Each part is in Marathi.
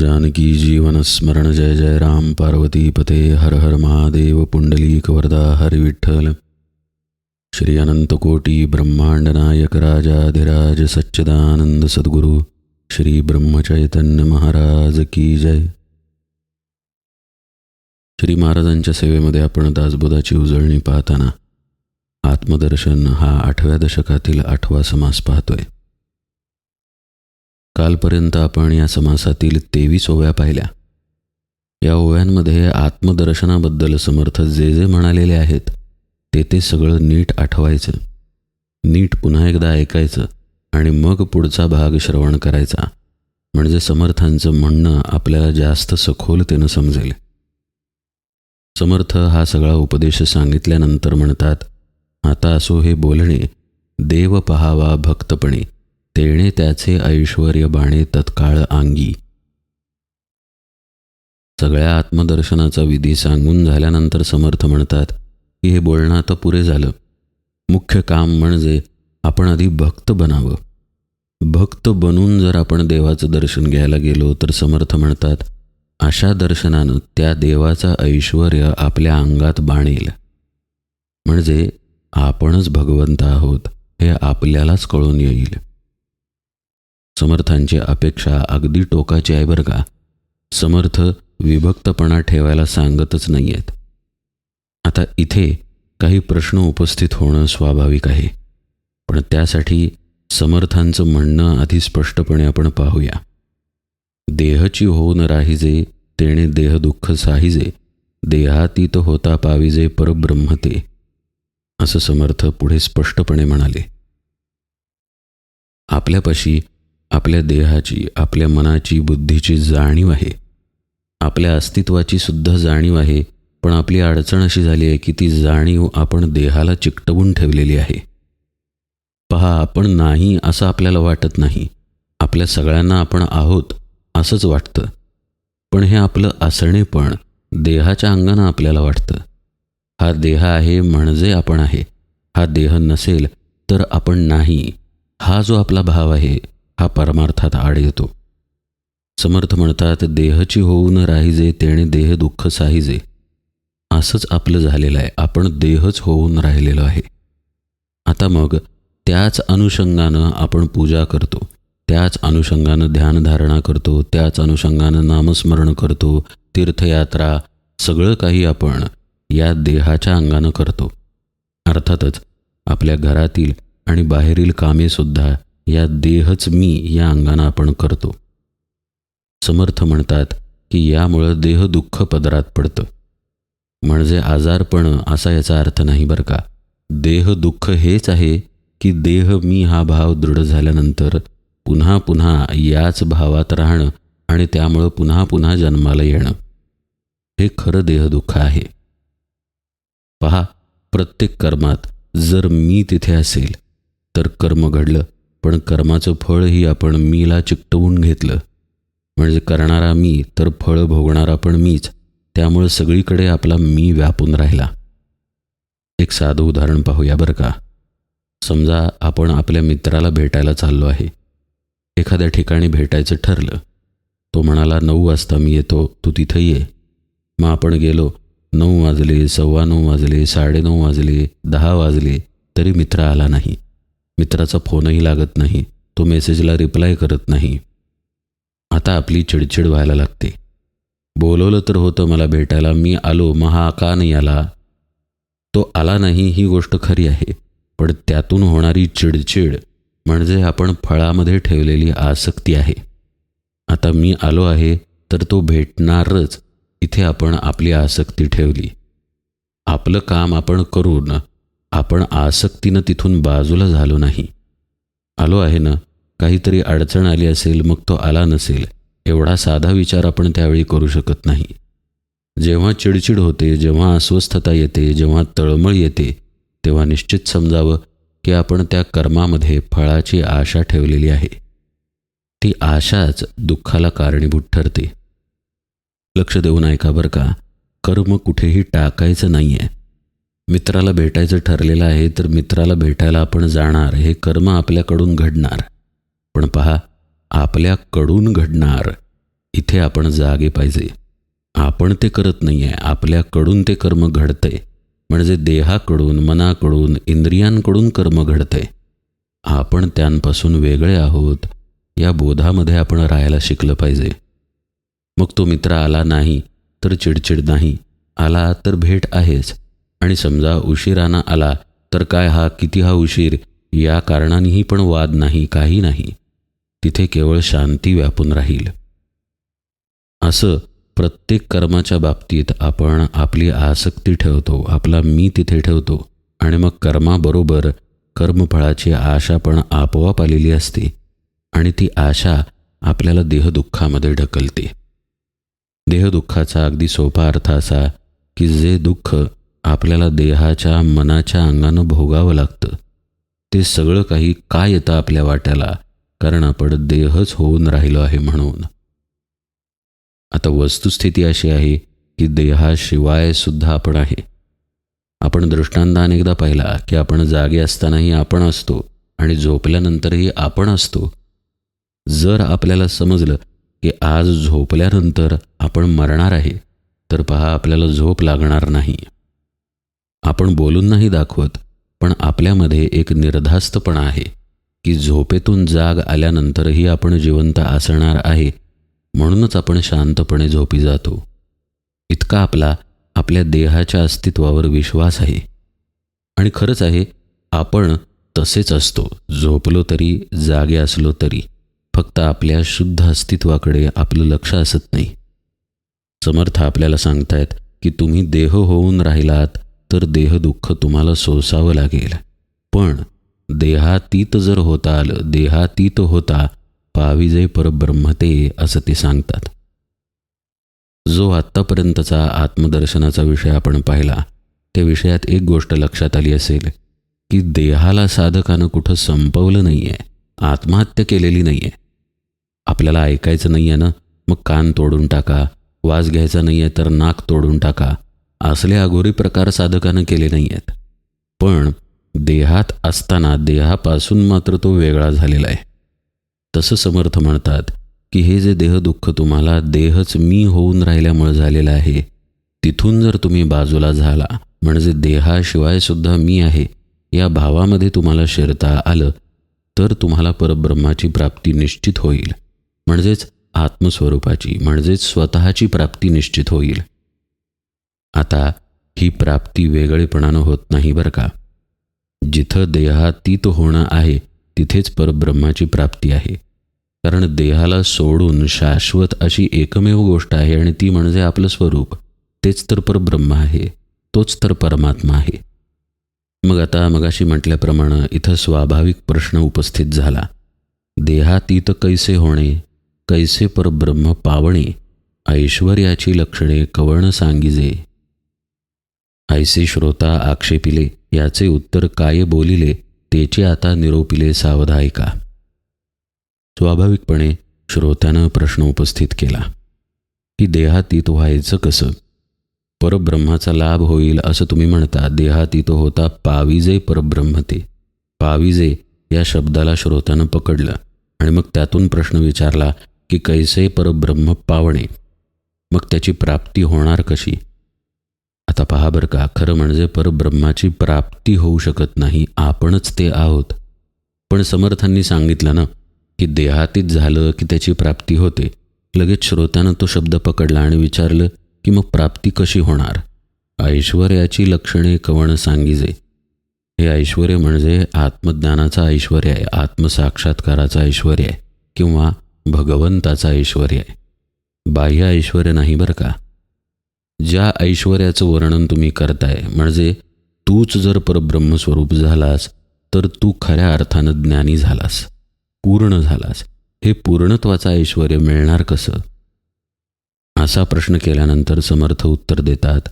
जानकी जीवन स्मरण जय जय राम पार्वती पते हर हर महादेव पुंडलीक वरदा हरि विठ्ठल. श्री अनंत कोटी ब्रह्मांड नायक राजाधिराज सच्चिदानंद सद्गुरु श्री ब्रह्मचैतन्य महाराज की जय. श्री महाराजांच्या सेवेमध्ये आपण दासबोधाची उजळणी पाहताना आत्मदर्शन हा 8व्या दशकातील 8वा समास पाहतोय. कालपर्यंत आपण या समासातील 23 ओव्या पाहिल्या. या ओव्यांमध्ये आत्मदर्शनाबद्दल समर्थ जे जे म्हणालेले आहेत ते सगळं नीट आठवायचं, नीट पुन्हा एकदा ऐकायचं आणि मग पुढचा भाग श्रवण करायचा, म्हणजे समर्थांचं म्हणणं आपल्याला जास्त सखोलतेनं समजेल. समर्थ हा सगळा उपदेश सांगितल्यानंतर म्हणतात, आता असो हे बोलणे देव पहावा भक्तपणे, तेणे त्याचे ऐश्वर्य बाणे तत्काळ अंगी. सगळ्या आत्मदर्शनाचा विधी सांगून झाल्यानंतर समर्थ म्हणतात की हे बोलणं आता पुरे झालं. मुख्य काम म्हणजे आपण आधी भक्त बनावं. भक्त बनून जर आपण देवाचं दर्शन घ्यायला गेलो तर समर्थ म्हणतात अशा दर्शनानं त्या देवाचा ऐश्वर्य आपल्या अंगात बाणेल, म्हणजे आपणच भगवंत आहोत हे आपल्यालाच कळून येईल. समर्थांची अपेक्षा अगदी टोकाची आहे बरं का. समर्थ विभक्तपणा ठेवायला सांगतच नाही आहेत. आता इथे काही प्रश्न उपस्थित होणं स्वाभाविक आहे, पण त्यासाठी समर्थांचं म्हणणं आधी स्पष्टपणे आपण पाहूया. देहची होऊन राहिजे तेणे देह दुःख साहिजे, देहातीत होता पाविजे परब्रह्म ते, असं समर्थ पुढे स्पष्टपणे म्हणाले. आपल्यापाशी आपल्या देहाची, आपल्या मनाची, बुद्धीची जाणीव आहे, आपल्या अस्तित्वाची सुद्धा जाणीव आहे, पण आपली अडचण अशी झाली आहे की ती जाणीव आपण देहाला चिकटवून ठेवलेली आहे. पहा, आपण नाही असं आपल्याला वाटत नाही, आपल्या सगळ्यांना आपण आहोत असंच वाटतं, पण हे आपलं असणेपण देहाच्या अंगानं आपल्याला वाटतं. हा देह आहे म्हणजे आपण आहे, हा देह नसेल तर आपण नाही, हा जो आपला भाव आहे हा परमार्थात आड येतो. समर्थ म्हणतात देहची होऊन राहिजे तेणे देह दुःख साहिजे. असंच आपलं झालेलं आहे, आपण देहच होऊन राहिलेलो आहे. आता मग त्याच अनुषंगानं आपण पूजा करतो, त्याच अनुषंगानं ध्यानधारणा करतो, त्याच अनुषंगानं नामस्मरण करतो, तीर्थयात्रा, सगळं काही आपण या देहाच्या अंगानं करतो. अर्थातच आपल्या घरातील आणि बाहेरील कामेसुद्धा या देहच मी या अंगानं आपण करतो. समर्थ म्हणतात की यामुळं देह दुःख पदरात पडतं, म्हणजे आजारपण असा याचा अर्थ नाही बरं का. देह दुःख हेच आहे की देह मी हा भाव दृढ झाल्यानंतर पुन्हा पुन्हा याच भावात राहणं आणि त्यामुळं पुन्हा पुन्हा जन्माला येणं, हे खरं देहदुःख आहे. पहा, प्रत्येक कर्मात जर मी तिथे असेल तर कर्म घडलं, पण कर्माचं फळही आपण मीला चिकटवून घेतलं, म्हणजे करणारा मी तर फळ भोगणारा पण मीच, त्यामुळे सगळीकडे आपला मी व्यापून राहिला. एक साधं उदाहरण पाहूया बरं का. समजा आपण आपल्या मित्राला भेटायला चाललो आहे. एखाद्या ठिकाणी भेटायचं ठरलं. तो म्हणाला 9 वाजता मी येतो, तू तिथं ये. मग आपण गेलो. 9 वाजले, 9:15 वाजले, 9:30 वाजले, 10 वाजले, तरी मित्र आला नाही. मित्राचा फोनही लागत नाही, तो मेसेजला रिप्लाय करत नाही. आता आपली चिडचिड व्हायला लागते. बोलवलं तर होतं मला भेटायला, मी आलो, मग हा का नाही आला? तो आला नाही ही गोष्ट खरी आहे, पण त्यातून होणारी चिडचिड म्हणजे आपण फळामध्ये ठेवलेली आसक्ती आहे. आता मी आलो आहे तर तो भेटणारच, इथे आपण आपली आसक्ती ठेवली. आपलं काम आपण करून आपण आसक्तीनं तिथून बाजूला झालो नाही. आलो आहे ना, काहीतरी अडचण आली असेल, मग तो आला नसेल, एवढा साधा विचार आपण त्यावेळी करू शकत नाही. जेव्हा चिडचिड होते, जेव्हा अस्वस्थता येते, जेव्हा तळमळ येते, तेव्हा निश्चित समजावं की आपण त्या कर्मामध्ये फळाची आशा ठेवलेली आहे. ती आशाच दुःखाला कारणीभूत ठरते. लक्ष देऊन ऐका बरं का. कर्म कुठेही टाकायचं नाही आहे. मित्राला भेटायचं ठरलेलं आहे तर मित्राला भेटायला आपण जाणार, हे कर्म आपल्याकडून घडणार. पण पहा, आपल्याकडून घडणार इथे आपण जागे पाहिजे. आपण ते करत नाही आहे, आपल्याकडून ते कर्म घडतंय. म्हणजे देहाकडून, मनाकडून, इंद्रियांकडून कर्म घडतंय. आपण त्यांपासून वेगळे आहोत या बोधामध्ये आपण राहायला शिकलं पाहिजे. मग तो मित्र आला नाही तर चिडचिड नाही, आला तर भेट आहेच. आणि समजा उशिरानं आला तर काय हा किती हा उशीर या कारणानेही पण वाद नाही, काही नाही. तिथे केवळ शांती व्यापून राहील. असं प्रत्येक कर्माच्या बाबतीत आपण आपली आसक्ती ठेवतो, आपला मी तिथे ठेवतो आणि मग कर्माबरोबर कर्मफळाची आशा पण आपोआप आलेली असते आणि ती आशा आपल्याला देहदुःखामध्ये ढकलते. देहदुःखाचा अगदी सोपा अर्थ असा की जे दुःख आपल्याला देहाच्या, मनाच्या अंगानं भोगावं लागतं ते सगळं काही का येतं आपल्या वाट्याला, कारण आपण देहच होऊन राहिलो आहे म्हणून. आता वस्तुस्थिती अशी आहे की देहाशिवाय सुद्धा आपण आहे. आपण दृष्टांत अनेकदा पाहिला की आपण जागे असतानाही आपण असतो आणि झोपल्यानंतरही आपण असतो. जर आपल्याला समजलं की आज झोपल्यानंतर आपण मरणार आहे तर पहा आपल्याला झोप लागणार नाही. आपण बोलून नाही दाखवत, पण आपल्यामध्ये एक निर्धास्तपणा आहे की झोपेतून जाग आल्यानंतरही आपण जिवंत असणार आहे, म्हणूनच आपण शांतपणे झोपी जातो. इतका आपल्या देहाच्या अस्तित्वावर विश्वास आहे. आणि खरंच आहे, आपण तसेच असतो, झोपलो तरी, जागे असलो तरी. फक्त आपल्या शुद्ध अस्तित्वाकडे आपलं लक्ष असत नाही. समर्थ आपल्याला सांगतायत की तुम्ही देह होऊन राहिलात तर देहदुःख तुम्हाला सोसावं लागेल. पण देहातीत जर होता आलं, देहातीत होता पाविजे परब्रह्म ते, असं ते सांगतात. जो आत्तापर्यंतचा आत्मदर्शनाचा विषय आपण पाहिला त्या विषयात एक गोष्ट लक्षात आली असेल की देहाला साधकानं कुठं संपवलं नाही आहे, आत्महत्या केलेली नाही आहे. आपल्याला ऐकायचं नाही आहे ना, मग कान तोडून टाका. वास घ्यायचा नाही आहे तर नाक तोडून टाका. असले अघोरी प्रकार साधकानं केले नाही आहेत. पण देहात असताना देहापासून मात्र तो वेगळा झालेला आहे. तसं समर्थ म्हणतात की हे जे देहदुःख तुम्हाला देहच मी होऊन राहिल्यामुळे झालेलं आहे, तिथून जर तुम्ही बाजूला झाला, म्हणजे देहाशिवाय सुद्धा मी आहे या भावामध्ये तुम्हाला शिरता आलं तर तुम्हाला परब्रह्माची प्राप्ती निश्चित होईल. म्हणजेच आत्मस्वरूपाची, म्हणजेच स्वतःची प्राप्ती निश्चित होईल. आता ही प्राप्ती वेगळेपणानं होत नाही बरं का. जिथं देहातीत होणं आहे तिथेच परब्रह्माची प्राप्ती आहे. कारण देहाला सोडून शाश्वत अशी एकमेव गोष्ट आहे आणि ती म्हणजे आपलं स्वरूप. तेच तर परब्रह्म आहे, तोच तर परमात्मा आहे. मग आता मगाशी म्हटल्याप्रमाणे इथं स्वाभाविक प्रश्न उपस्थित झाला, देहातीत कैसे होणे, कैसे परब्रह्म पावणे, ऐश्वर्याची लक्षणे कवण सांगिजे. ऐसे श्रोता आक्षेपिले, याचे उत्तर काय बोलिले, तेचे आता निरोपिले सावध ऐका. स्वाभाविकपणे श्रोत्यानं प्रश्न उपस्थित केला की देहातीत व्हायचं कसं, परब्रह्माचा लाभ होईल असं तुम्ही म्हणता, देहातीत होता पाविजे परब्रह्म ते. पाविजे या शब्दाला श्रोत्यानं पकडलं आणि मग त्यातून प्रश्न विचारला की कैसे परब्रह्म पावणे, मग त्याची प्राप्ती होणार कशी. आता पहा बरं का, खरं म्हणजे परब्रह्माची प्राप्ती होऊ शकत नाही, आपणच ते आहोत. पण समर्थांनी सांगितलं ना की देहातीत झालं की त्याची प्राप्ती होते. लगेच श्रोत्यानं तो शब्द पकडला आणि विचारलं की मग प्राप्ती कशी होणार. ऐश्वर्याची लक्षणे कवण सांगिजे. हे ऐश्वर्य म्हणजे आत्मज्ञानाचं ऐश्वर्य आहे, आत्मसाक्षात्काराचं ऐश्वर्य आहे किंवा भगवंताचं ऐश्वर्य आहे. बाह्य ऐश्वर्य नाही बरं का. ज्या ऐश्वर्याचं वर्णन तुम्ही करताय, म्हणजे तूच जर परब्रह्मस्वरूप झालास तर तू खऱ्या अर्थानं ज्ञानी झालास, पूर्ण झालास. हे पूर्णत्वाचं ऐश्वर्य मिळणार कसं, असा प्रश्न केल्यानंतर समर्थ उत्तर देतात,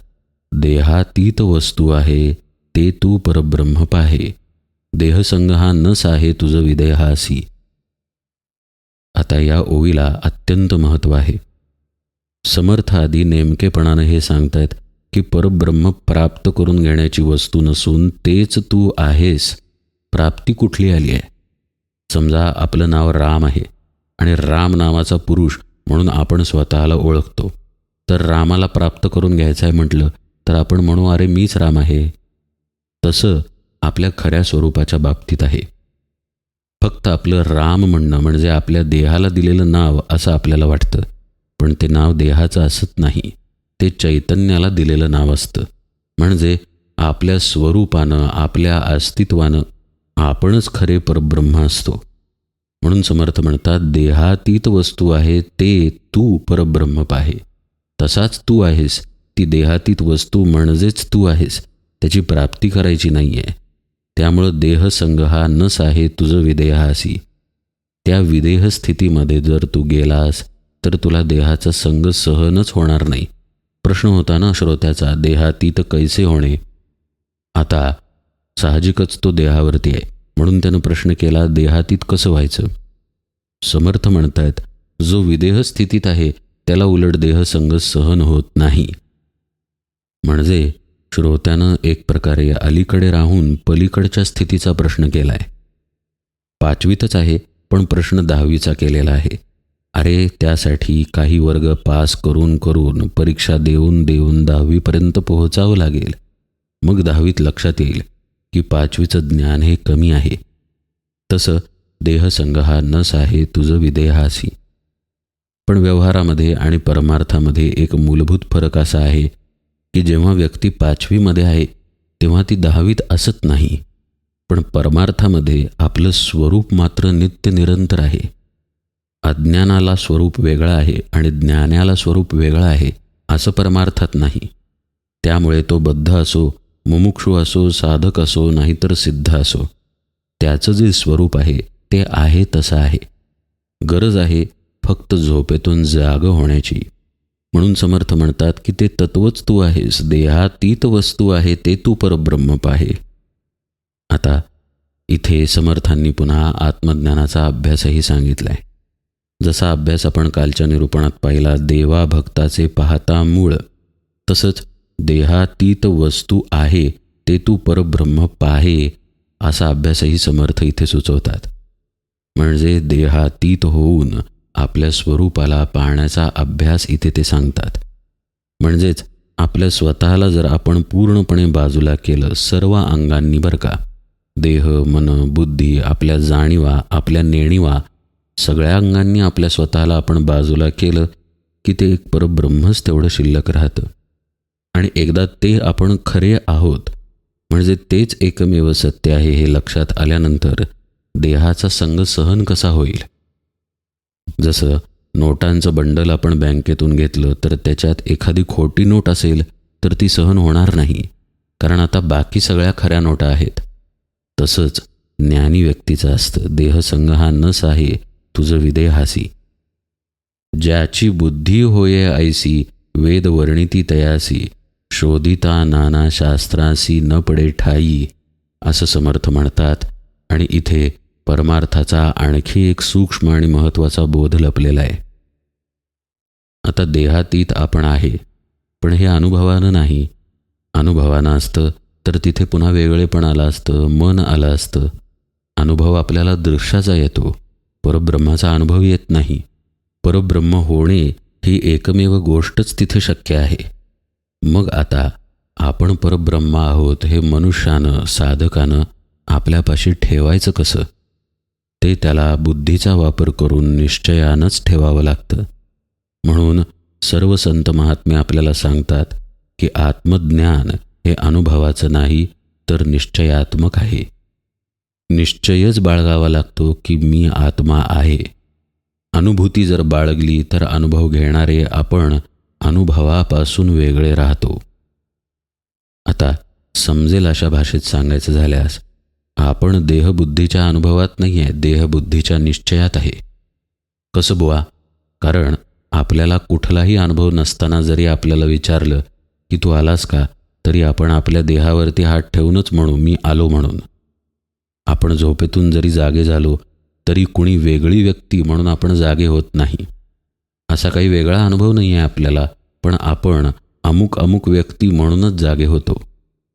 देहातीत वस्तू आहे ते तू परब्रह्म पाहे, देहसंग हा नस आहे तुझ विदेहासी. आता या ओवीला अत्यंत महत्त्व आहे. समर्थ आधी नेमकेपणानं हे सांगतायत की परब्रह्म प्राप्त करून घेण्याची वस्तू नसून तेच तू आहेस. प्राप्ती कुठली आली आहे. समजा आपलं नाव राम आहे आणि राम नावाचा पुरुष म्हणून आपण स्वतःला ओळखतो. तर रामाला प्राप्त करून घ्यायचं आहे म्हटलं तर आपण म्हणू अरे मीच राम आहे. तसं आपल्या खऱ्या स्वरूपाच्या बाबतीत आहे. फक्त आपलं राम म्हणणं म्हणजे आपल्या देहाला दिलेलं नाव असं आपल्याला वाटतं, पण ते नाव देहाचं असत नाही, ते चैतन्याला दिलेलं नाव असतं. म्हणजे आपल्या स्वरूपानं, आपल्या अस्तित्वानं आपणच खरे परब्रह्म असतो. म्हणून समर्थ म्हणतात, देहातीत वस्तू आहे ते तू परब्रह्म पाहे. तसाच तू आहेस, ती देहातीत वस्तू म्हणजेच तू आहेस, त्याची प्राप्ती करायची नाही आहे. त्यामुळं देहसंग हा नस आहे तुझं विदेहासी. त्या विदेह स्थितीमध्ये जर तू गेलास तर तुला देहाचा संग सहनच होणार नाही. प्रश्न होता ना श्रोत्याचा, देहातीत कैसे होणे. आता साहजिकच तो देहावरती आहे, म्हणून त्यानं प्रश्न केला, देहातीत कसं व्हायचं. समर्थ म्हणतात, जो विदेह स्थितीत आहे त्याला उलट देहसंग सहन होत नाही. म्हणजे श्रोत्यानं एक प्रकारे अलीकडे राहून पलीकडच्या स्थितीचा प्रश्न केला आहे. 5वीतच आहे पण प्रश्न 10वीचा केलेला आहे. अरे त्यासाठी काही वर्ग पास करून करून परीक्षा देऊन देऊन 10वीपर्यंत पोहोचावं लागेल. मग 10वीत लक्षात येईल की 5वीचं ज्ञान हे कमी आहे. तसं देहसंग हा नस आहे तुझं विदेहासी. पण व्यवहारामध्ये आणि परमार्थामध्ये एक मूलभूत फरक असा आहे की जेव्हा व्यक्ती 5वीमध्ये आहे तेव्हा ती 10वीत असत नाही, पण परमार्थामध्ये आपलं स्वरूप मात्र नित्य निरंतर आहे. अज्ञानाला स्वरूप वेगळं आहे आणि ज्ञानाला स्वरूप वेगळं आहे असं परमार्थात नाही. त्यामुळे तो बद्ध असो, मुमुक्षू असो, साधक असो, नाहीतर सिद्ध असो, त्याचं जे स्वरूप आहे ते आहे तसं आहे. गरज आहे फक्त झोपेतून जागं होण्याची. म्हणून समर्थ म्हणतात की ते तत्वच तू आहेस, देहातीत वस्तू आहे ते तू परब्रह्म पाहे. आता इथे समर्थांनी पुन्हा आत्मज्ञानाचा अभ्यासही सांगितला आहे. जसा अभ्यास आपण कालच्या निरूपणात पाहिला, देवा भक्ताचे पाहता मूळ, तसंच देहातीत वस्तू आहे ते तू परब्रह्म पाहे असा अभ्यासही समर्थ इथे सुचवतात. म्हणजे देहातीत होऊन आपल्या स्वरूपाला पाहण्याचा अभ्यास इथे ते सांगतात. म्हणजेच आपल्या स्वतःला जर आपण पूर्णपणे बाजूला केलं सर्व अंगांनी बरं का, देह, मन, बुद्धी, आपल्या जाणीवा, आपल्या नेणीवा, सगळ्या अंगांनी आपल्या स्वतःला आपण बाजूला केलं की ते एक परब्रह्मच तेवढं शिल्लक राहतं. आणि एकदा ते आपण खरे आहोत म्हणजे तेच एकमेव सत्य आहे हे लक्षात आल्यानंतर देहाचा संग सहन कसा होईल. जसं नोटांचं बंडल आपण बँकेतून घेतलं तर त्याच्यात एखादी खोटी नोट असेल तर ती सहन होणार नाही, कारण आता बाकी सगळ्या खऱ्या नोटा आहेत. तसंच ज्ञानी व्यक्तीचं असतं, देहसंग हा नस आहे तुझं विदेहासी. ज्याची बुद्धी होये ऐसी, वेद वर्णिती तयासी, शोधिता नाना शास्त्रासी न पडे ठाई असं समर्थ म्हणतात. आणि इथे परमार्थाचा आणखी एक सूक्ष्म आणि महत्त्वाचा बोध लपलेला आहे. आता देहातीत आपण आहे, पण हे अनुभवानं नाही. अनुभवानं असतं तर तिथे पुन्हा वेगळेपण आलं असतं, मन आलं असतं. अनुभव आपल्याला दृश्याचा येतो, परब्रह्माचा अनुभव येत नाही. परब्रह्म होणे ही एकमेव गोष्टच तिथे शक्य आहे. मग आता आपण परब्रह्म आहोत हे मनुष्यानं, साधकानं आपल्यापाशी ठेवायचं कसं. ते त्याला बुद्धीचा वापर करून निश्चयानंच ठेवावं लागतं. म्हणून सर्व संत महात्मे आपल्याला सांगतात की आत्मज्ञान हे अनुभवाचं नाही तर निश्चयात्मक आहे. निश्चयच बाळगावा लागतो की मी आत्मा आहे. अनुभूती जर बाळगली तर अनुभव घेणारे आपण अनुभवापासून वेगळे राहतो. आता समजेल अशा भाषेत सांगायचं झाल्यास, आपण देहबुद्धीच्या अनुभवात नाही आहे, देहबुद्धीच्या निश्चयात आहे. कसं बुवा? कारण आपल्याला कुठलाही अनुभव नसताना जरी आपल्याला विचारलं की तू आलास का, तरी आपण आपल्या देहावरती हात ठेवूनच म्हणू मी आलो म्हणून. आपण झोपेतून जरी जागे झालो तरी कुणी वेगळी व्यक्ती म्हणून आपण जागे होत नाही. असा काही वेगळा अनुभव नाही आहे आपल्याला, पण आपण अमुक अमुक व्यक्ती म्हणूनच जागे होतो.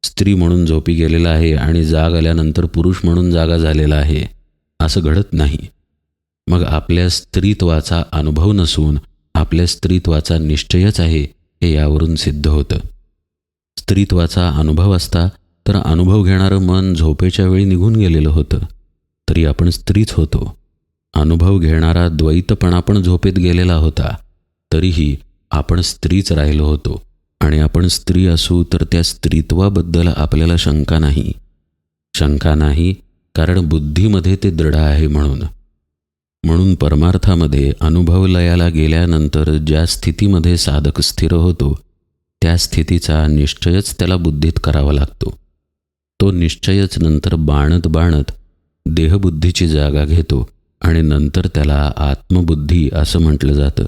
स्त्री म्हणून झोपी गेलेला आहे आणि जाग आल्यानंतर पुरुष म्हणून जागा झालेला आहे असं घडत नाही. मग आपल्या स्त्रीत्वाचा अनुभव नसून आपल्या स्त्रीत्वाचा निश्चयच आहे हे यावरून सिद्ध होतं. स्त्रीत्वाचा अनुभव असता तर अनुभव घेणारं मन झोपेच्या वेळी निघून गेलेलं होतं, तरी आपण स्त्रीच होतो. अनुभव घेणारा द्वैतपणा पण झोपेत गेलेला होता, तरीही आपण स्त्रीच राहिलो होतो. आणि आपण स्त्री असू तर त्या स्त्रीत्वाबद्दल आपल्याला शंका नाही. शंका नाही कारण बुद्धीमध्ये ते दृढ आहे म्हणून परमार्थामध्ये अनुभवलयाला गेल्यानंतर ज्या स्थितीमध्ये साधक स्थिर होतो त्या स्थितीचा निश्चयच त्याला बुद्धीत करावा लागतो. तो निश्चयच नंतर बाणत देहबुद्धीची जागा घेतो आणि नंतर त्याला आत्मबुद्धी असं म्हटलं जातं.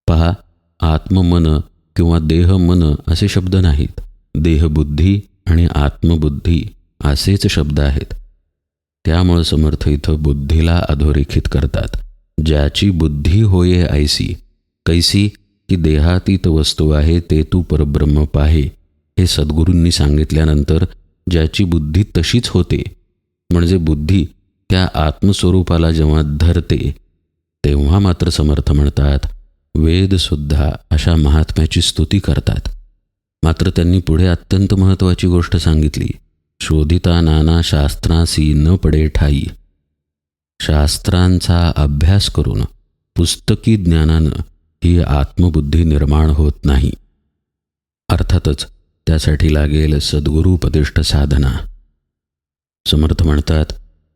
पहा, आत्ममन किंवा देहमन असे शब्द नाहीत. देहबुद्धी आणि आत्मबुद्धी असेच शब्द आहेत. त्यामुळे समर्थ इथं बुद्धीला अधोरेखित करतात. ज्याची बुद्धी होये ऐसी, कैसी की देहातीत वस्तू आहे ते तू परब्रह्म पाहे, हे सद्गुरूंनी सांगितल्यानंतर ज्याची बुद्धी तशीच होते, म्हणजे बुद्धी त्या आत्मस्वरूपाला जेव्हा धरते तेव्हा मात्र समर्थ म्हणतात वेदसुद्धा अशा महात्म्याची स्तुती करतात. मात्र त्यांनी पुढे अत्यंत महत्त्वाची गोष्ट सांगितली. शोधिता नाना शास्त्रासी न पडे ठाई. शास्त्रांचा अभ्यास करून पुस्तकी ज्ञानानं ही आत्मबुद्धी निर्माण होत नाही. अर्थातच त्यासाठी लागेल सद्गुरूपदिष्ट साधना. समर्थ म्हणतात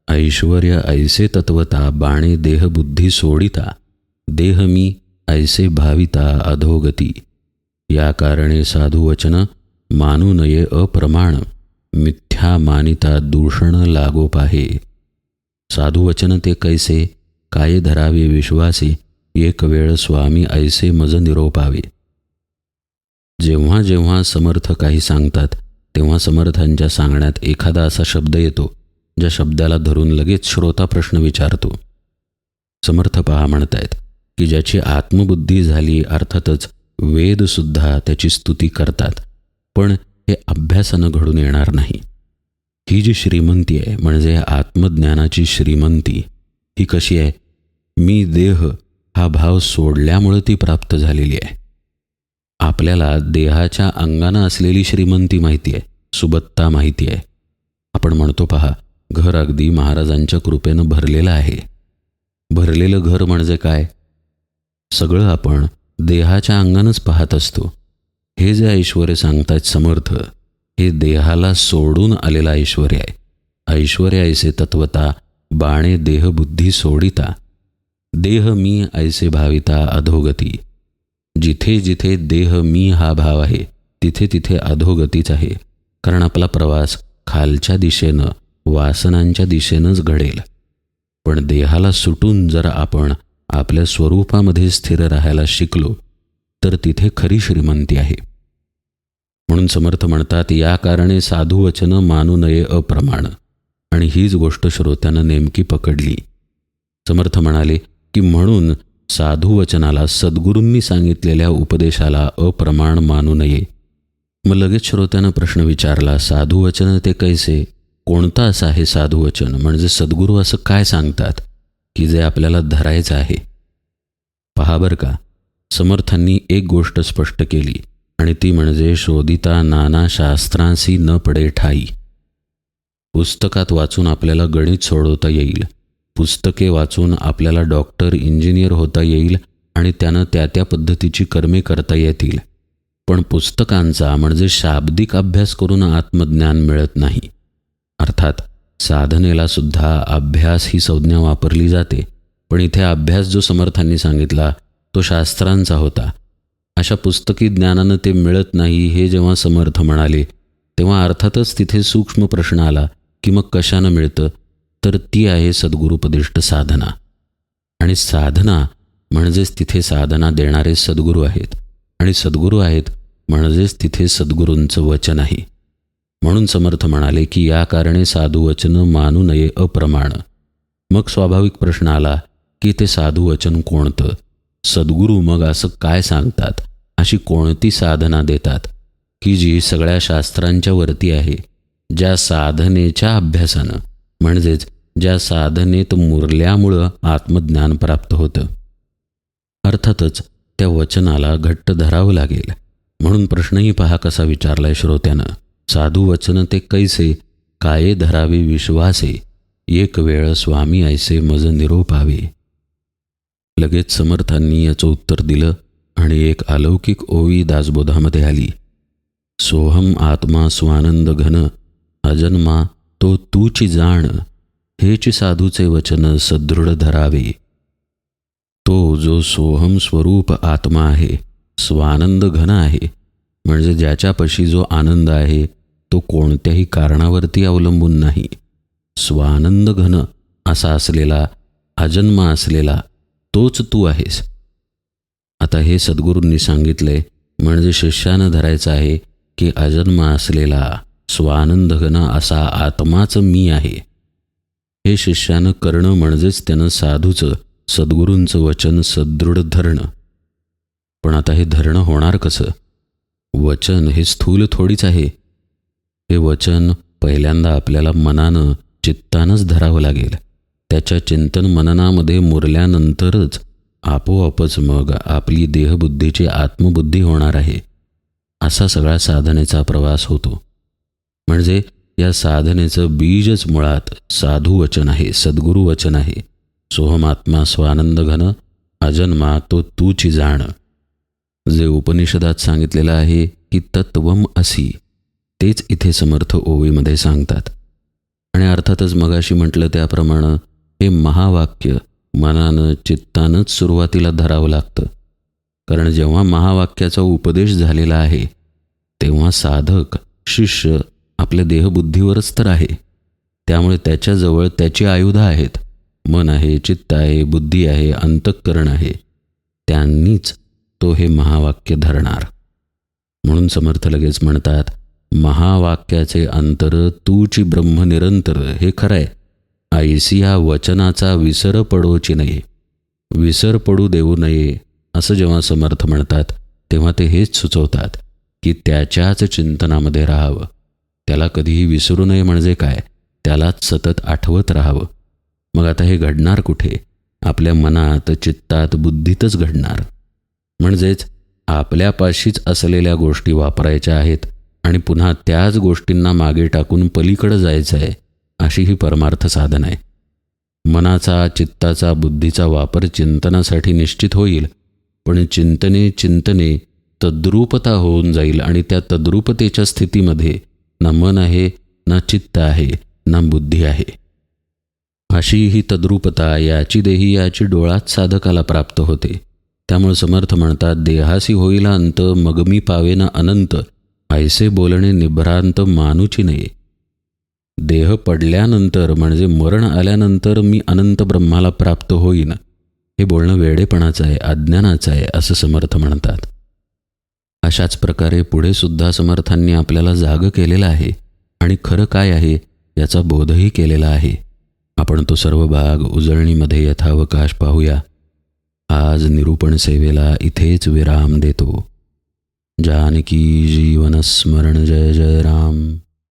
ऐश्वर्य ऐसे तत्वता बाणे देहबुद्धी सोडिता, देह मी ऐसे भाविता अधोगती. या कारणे साधुवचन मानू नये अप्रमाण, मिथ्या मानिता दूषण लागो पाहे. साधुवचन ते कैसे काय धरावे विश्वासे, एक वेळ स्वामी ऐसे मज निरोपावे. जेव्हा जेव्हा समर्थ काही सांगतात तेव्हा समर्थांच्या सांगण्यात एखादा असा शब्द येतो ज्या शब्दाला धरून लगेच श्रोता प्रश्न विचारतो. समर्थ पहा म्हणतायत की ज्याची आत्मबुद्धी झाली, अर्थातच वेदसुद्धा त्याची स्तुती करतात, पण हे अभ्यासानं घडून येणार नाही. ही जी श्रीमंती आहे म्हणजे आत्मज्ञानाची श्रीमंती, ही कशी आहे? मी देह हा भाव सोडल्यामुळे ती प्राप्त झालेली आहे. आपल्याला देहाच्या अंगानं असलेली श्रीमंती माहिती आहे, सुबत्ता माहिती आहे. आपण म्हणतो पहा, घर अगदी महाराजांच्या कृपेनं भरलेलं आहे. भरलेलं घर म्हणजे काय? सगळं आपण देहाच्या अंगानंच पाहत असतो. हे जे ऐश्वर्य सांगतायत समर्थ, हे देहाला सोडून आलेलं ऐश्वर्य आहे. ऐश्वर्य ऐसे तत्वता बाणे देहबुद्धी सोडिता, देह मी ऐसे भाविता अधोगती. जिथे जिथे देह मी हा भाव आहे तिथे तिथे अधोगतीच आहे. कारण आपला प्रवास खालच्या दिशेनं, वासनांच्या दिशेनंच घडेल. पण देहाला सुटून जर आपण आपल्या स्वरूपामध्ये स्थिर राहायला शिकलो तर तिथे खरी श्रीमंती आहे. म्हणून समर्थ म्हणतात या कारणे साधुवचन मानू नये अप्रमाण. आणि हीच गोष्ट श्रोत्यानं नेमकी पकडली. समर्थ म्हणाले की म्हणून साधुवचनाला, सद्गुरूंनी सांगितलेल्या उपदेशाला अप्रमाण मानू नये. मग लगेच श्रोत्यानं प्रश्न विचारला, साधुवचन ते कैसे? कोणतं असं आहे साधुवचन? म्हणजे सद्गुरू असं काय सांगतात की जे आपल्याला धरायचं आहे? पहा बरं का, समर्थांनी एक गोष्ट स्पष्ट केली आणि ती म्हणजे शोधिता नाना शास्त्रांसी न पडे ठाई. पुस्तकात वाचून आपल्याला गणित सोडवता येईल, पुस्तके वाचून आपल्याला डॉक्टर, इंजिनियर होता येईल आणि त्यानं त्या पद्धतीची कर्मे करता येतील. पण पुस्तकांचा म्हणजे शाब्दिक अभ्यास करून आत्मज्ञान मिळत नाही. अर्थात साधनेला सुद्धा अभ्यास ही संज्ञा वापरली जाते, पण इथे अभ्यास जो समर्थांनी सांगितला तो शास्त्रांचा होता. अशा पुस्तकी ज्ञानानं ते मिळत नाही हे जेव्हा समर्थ म्हणाले तेव्हा अर्थातच तिथे सूक्ष्म प्रश्न आला की मग कशानं मिळतं? तर ती आहे सद्गुरूपदिष्ट साधना. आणि साधना म्हणजेच तिथे साधना देणारे सद्गुरू आहेत, आणि सद्गुरू आहेत म्हणजेच तिथे सद्गुरूंचं वचन आहे. म्हणून समर्थ म्हणाले की या कारणे साधुवचन मानू नये अप्रमाण. मग स्वाभाविक प्रश्न आला की ते साधुवचन कोणतं? सद्गुरू मग असं काय सांगतात? अशी कोणती साधना देतात की जी सगळ्या शास्त्रांच्या वरती आहे, ज्या साधनेच्या अभ्यासानं म्हणजेच ज्या साधनेत मुरल्यामुळं आत्मज्ञान प्राप्त होतं? अर्थातच त्या वचनाला घट्ट धरावं लागेल. म्हणून प्रश्नही पहा कसा विचारलाय श्रोत्यानं. साधू वचन ते कैसे, काये धरावे विश्वासे, एक वेळ स्वामी ऐसे मज निरोपावे. लगेच समर्थांनी याचं उत्तर दिलं आणि एक अलौकिक ओवी दासबोधामध्ये आली. सोहम आत्मा स्वानंद घन, अजन्मा तो तूची जाण, हेच साधूचे वचन सदृढ धरावे. तो जो सोहम स्वरूप आत्मा आहे, स्वानंद घन आहे, म्हणजे ज्याच्यापाशी जो आनंद आहे तो कोणत्याही कारणावरती अवलंबून नाही, स्वानंद घन असा असलेला, अजन्मा असलेला तोच तू आहेस. आता हे सद्गुरूंनी सांगितले म्हणजे शिष्यानं धरायचं आहे की अजन्मा असलेला, स्वानंद घन असा आत्माच मी आहे. हे शिष्यानं करणं म्हणजेच त्यानं साधूचं, सद्गुरूंचं वचन सदृढ धरणं. पण आता हे धरणं होणार कसं? वचन हे स्थूल थोडीच आहे. हे वचन पहिल्यांदा आपल्याला मनानं, चित्तानंच धरावं लागेल. त्याच्या चिंतन मननामध्ये मुरल्यानंतरच आपोआपच मग आपली देहबुद्धीची आत्मबुद्धी होणार आहे. असा सगळा साधनेचा प्रवास होतो. म्हणजे या साधनेचं बीजच मुळात साधू वचन आहे, सद्गुरू वचन आहे. सोहमात्मा स्वानंद घन, अजन्मा तो तूची जाण. जे उपनिषदात सांगितलेलं आहे की तत्वम असी, तेच इथे समर्थ ओवीमध्ये सांगतात. आणि अर्थातच मगाशी म्हटलं त्याप्रमाणे हे महावाक्य मनानं, चित्तानंच सुरुवातीला धरावं लागतं. कारण जेव्हा महावाक्याचा उपदेश झालेला आहे तेव्हा साधक, शिष्य आपल्या देहबुद्धीवरच तर आहे. त्यामुळे त्याच्याजवळ त्याची आयुधं आहेत. मन आहे, चित्त आहे, बुद्धी आहे, अंतःकरण आहे. त्यांनीच तो हे महावाक्य धरणार. म्हणून समर्थ लगेच म्हणतात, महावाक्याचे अंतर तूची ब्रह्म निरंतर. हे खरं आहे. ऐसी या वचनाचा विसर पडोची नये, विसर पडू देऊ नये असं जेव्हा समर्थ म्हणतात तेव्हा ते हेच सुचवतात की त्याच्याच चिंतनामध्ये राहावं. त्याला कधीही विसरू नये. म्हणजे काय? त्यालाच सतत आठवत राहावं. मग आता हे घडणार कुठे? आपल्या मनात, चित्तात, बुद्धीतच घडणार. म्हणजेच आपल्यापाशीच असलेल्या गोष्टी वापरायच्या आहेत आणि पुन्हा त्याच गोष्टींना मागे टाकून पलीकडं जायचं आहे, अशी ही परमार्थ साधन आहे. मनाचा, चित्ताचा, बुद्धीचा वापर चिंतनासाठी निश्चित होईल, पण चिंतने तद्रूपता होऊन जाईल आणि त्या तद्रूपतेच्या स्थितीमध्ये ना मन आहे, ना चित्त आहे, ना बुद्धी आहे. अशी ही तद्रूपता याची देही याची डोळात साधकाला प्राप्त होते. त्यामुळे समर्थ म्हणतात, देहासी होईला अंत, मग मी पावेना अनंत, ऐसे बोलणे निभ्रांत मानुची नये. देह पडल्यानंतर म्हणजे मरण आल्यानंतर मी अनंत ब्रह्माला प्राप्त होईन, हे बोलणं वेडेपणाचं आहे, अज्ञानाचं आहे, असं समर्थ म्हणतात. अशाच प्रकारे पुढे सुद्धा समर्थांनी आपल्याला जाग केलेलं आहे आणि खरं काय आहे याचा बोधही केलेला आहे. आपण तो सर्व भाग उजळणीमध्ये यथावकाश पाहूया. आज निरूपण सेवेला इथेच विराम देतो. जानकी जीवन स्मरण. जय जय राम.